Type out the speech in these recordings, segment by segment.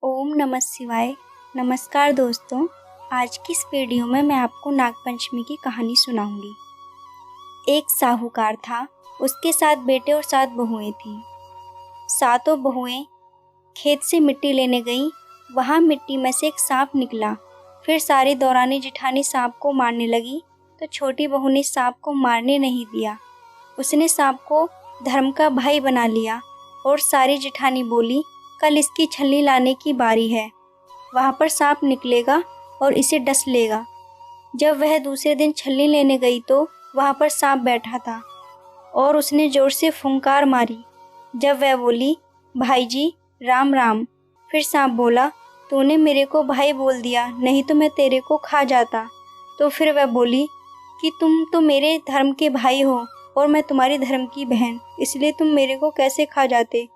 ओम नमः शिवाय। नमस्कार दोस्तों, आज की इस वीडियो में मैं आपको नागपंचमी की कहानी सुनाऊंगी। एक साहूकार था, उसके 7 बेटे और 7 बहुएं थीं। सातों बहुएं खेत से मिट्टी लेने गईं। वहाँ मिट्टी में से एक सांप निकला। फिर सारी दौरानी जिठानी सांप को मारने लगी, तो छोटी बहू ने सांप को मारने नहीं दिया। उसने सांप को धर्म का भाई बना लिया और सारी जिठानी बोली, कल इसकी छलनी लाने की बारी है। वहाँ पर सांप निकलेगा और इसे डस लेगा। जब वह दूसरे दिन छलनी लेने गई तो वहाँ पर सांप बैठा था और उसने जोर से फुंकार मारी। जब वह बोली, भाई जी राम राम, फिर सांप बोला, तूने मेरे को भाई बोल दिया, नहीं तो मैं तेरे को खा जाता। तो फिर वह बोली कि तुम तो मेरे धर्म के भाई हो और मैं तुम्हारी धर्म की बहन, इसलिए तुम मेरे को कैसे खा जाते।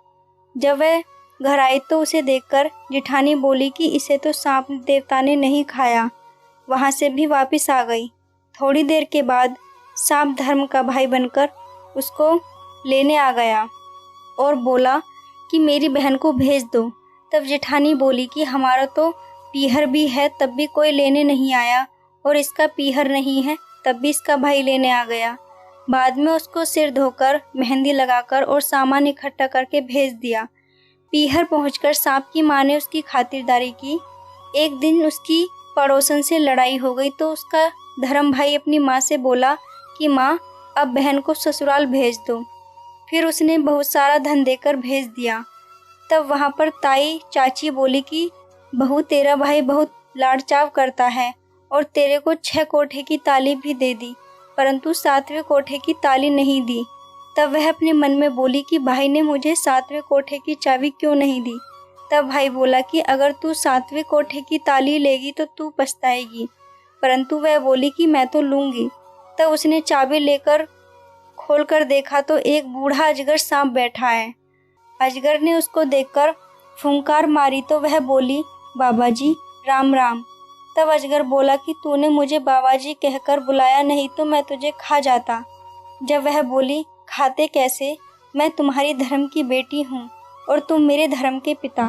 जब वह घर आई तो उसे देखकर जिठानी बोली कि इसे तो सांप देवता ने नहीं खाया। वहाँ से भी वापस आ गई। थोड़ी देर के बाद सांप धर्म का भाई बनकर उसको लेने आ गया और बोला कि मेरी बहन को भेज दो। तब जेठानी बोली कि हमारा तो पीहर भी है, तब भी कोई लेने नहीं आया, और इसका पीहर नहीं है, तब भी इसका भाई लेने आ गया। बाद में उसको सिर धोकर, मेहंदी लगाकर और सामान इकट्ठा करके भेज दिया। पीहर पहुंचकर सांप की माँ ने उसकी खातिरदारी की। एक दिन उसकी पड़ोसन से लड़ाई हो गई तो उसका धर्म भाई अपनी माँ से बोला कि माँ, अब बहन को ससुराल भेज दो। फिर उसने बहुत सारा धन देकर भेज दिया। तब वहाँ पर ताई चाची बोली कि बहू, तेरा भाई बहुत लाड़ चाव करता है और तेरे को 6 कोठे की ताली भी दे दी, परंतु 7वें कोठे की ताली नहीं दी। तब वह अपने मन में बोली कि भाई ने मुझे 7वें कोठे की चाबी क्यों नहीं दी। तब भाई बोला कि अगर तू 7वें कोठे की ताली लेगी तो तू पछताएगी, परंतु वह बोली कि मैं तो लूँगी। तब उसने चाबी लेकर खोलकर देखा तो एक बूढ़ा अजगर सांप बैठा है। अजगर ने उसको देखकर फुंकार मारी तो वह बोली, बाबा जी राम राम। तब अजगर बोला कि तूने मुझे बाबा जी कहकर बुलाया, नहीं तो मैं तुझे खा जाता। जब वह बोली, खाते कैसे, मैं तुम्हारी धर्म की बेटी हूँ और तुम मेरे धर्म के पिता।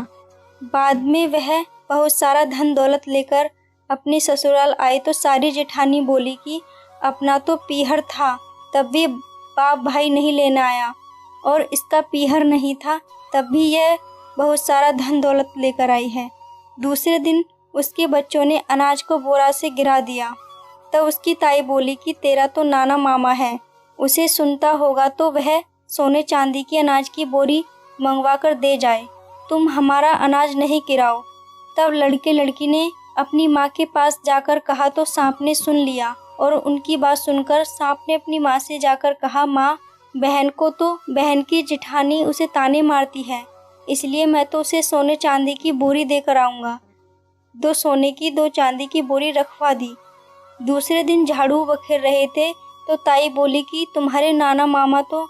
बाद में वह बहुत सारा धन दौलत लेकर अपने ससुराल आई तो सारी जेठानी बोली कि अपना तो पीहर था, तब भी बाप भाई नहीं लेने आया, और इसका पीहर नहीं था, तब भी यह बहुत सारा धन दौलत लेकर आई है। दूसरे दिन उसके बच्चों ने अनाज को बोरा से गिरा दिया। तब उसकी ताई बोली कि तेरा तो नाना मामा है, उसे सुनता होगा तो वह सोने चांदी की अनाज की बोरी मंगवा कर दे जाए, तुम हमारा अनाज नहीं गिराओ। तब लड़के लड़की ने अपनी माँ के पास जाकर कहा तो सांप ने सुन लिया, और उनकी बात सुनकर सांप ने अपनी माँ से जाकर कहा, माँ, बहन को तो बहन की जिठानी उसे ताने मारती है, इसलिए मैं तो उसे सोने चांदी की बोरी देकर आऊँगा। 2 सोने की 2 चांदी की बोरी रखवा दी। दूसरे दिन झाड़ू बखेर रहे थे तो ताई बोली कि तुम्हारे नाना मामा तो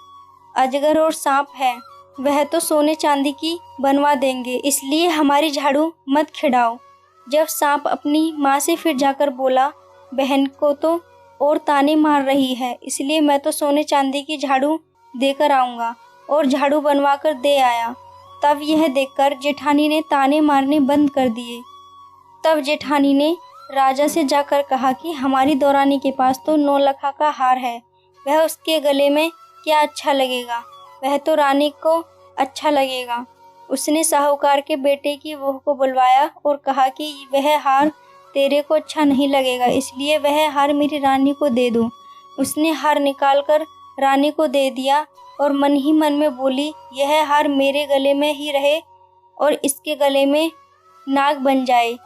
अजगर और सांप है, वह तो सोने चांदी की बनवा देंगे, इसलिए हमारी झाड़ू मत खिड़ाओ। जब सांप अपनी माँ से फिर जाकर बोला, बहन को तो और ताने मार रही है, इसलिए मैं तो सोने चांदी की झाड़ू देकर आऊँगा, और झाड़ू बनवा कर दे आया। तब यह देखकर जेठानी ने ताने मारने बंद कर दिए। तब जेठानी ने राजा से जाकर कहा कि हमारी दौरानी के पास तो 9 लखा का हार है, वह उसके गले में क्या अच्छा लगेगा, वह तो रानी को अच्छा लगेगा। उसने साहूकार के बेटे की बहू को बुलवाया और कहा कि वह हार तेरे को अच्छा नहीं लगेगा, इसलिए वह हार मेरी रानी को दे दो। उसने हार निकाल कर रानी को दे दिया और मन ही मन में बोली, यह हार मेरे गले में ही रहे और इसके गले में नाग बन जाए,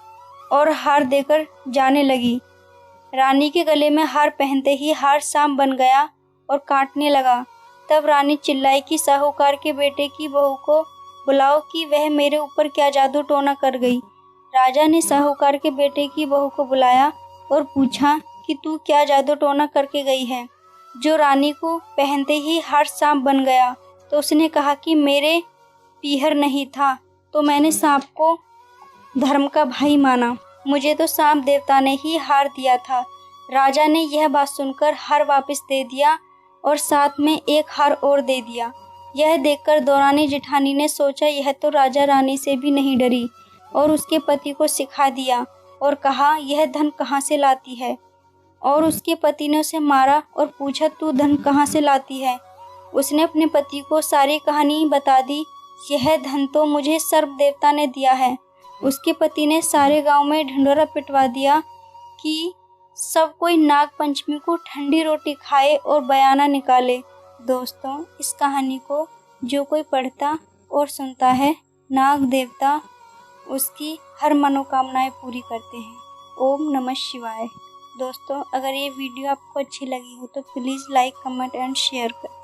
और हार देकर जाने लगी। रानी के गले में हार पहनते ही हार सांप बन गया और काटने लगा। तब रानी चिल्लाई कि साहूकार के बेटे की बहू को बुलाओ कि वह मेरे ऊपर क्या जादू टोना कर गई। राजा ने साहूकार के बेटे की बहू को बुलाया और पूछा कि तू क्या जादू टोना करके गई है, जो रानी को पहनते ही हार सांप बन गया। तो उसने कहा कि मेरे पीहर नहीं था, तो मैंने सांप को धर्म का भाई माना, मुझे तो सांप देवता ने ही हार दिया था। राजा ने यह बात सुनकर हार वापस दे दिया और साथ में एक हार और दे दिया। यह देखकर दौरानी जेठानी ने सोचा, यह तो राजा रानी से भी नहीं डरी, और उसके पति को सिखा दिया और कहा यह धन कहाँ से लाती है। और उसके पति ने उसे मारा और पूछा तू धन कहाँ से लाती है। उसने अपने पति को सारी कहानी बता दी, यह धन तो मुझे सर्प देवता ने दिया है। उसके पति ने सारे गांव में ढिंढोरा पिटवा दिया कि सब कोई नाग पंचमी को ठंडी रोटी खाए और बयाना निकाले। दोस्तों, इस कहानी को जो कोई पढ़ता और सुनता है, नाग देवता उसकी हर मनोकामनाएं पूरी करते हैं। ओम नमः शिवाय। दोस्तों, अगर ये वीडियो आपको अच्छी लगी हो तो please like, comment and share करें।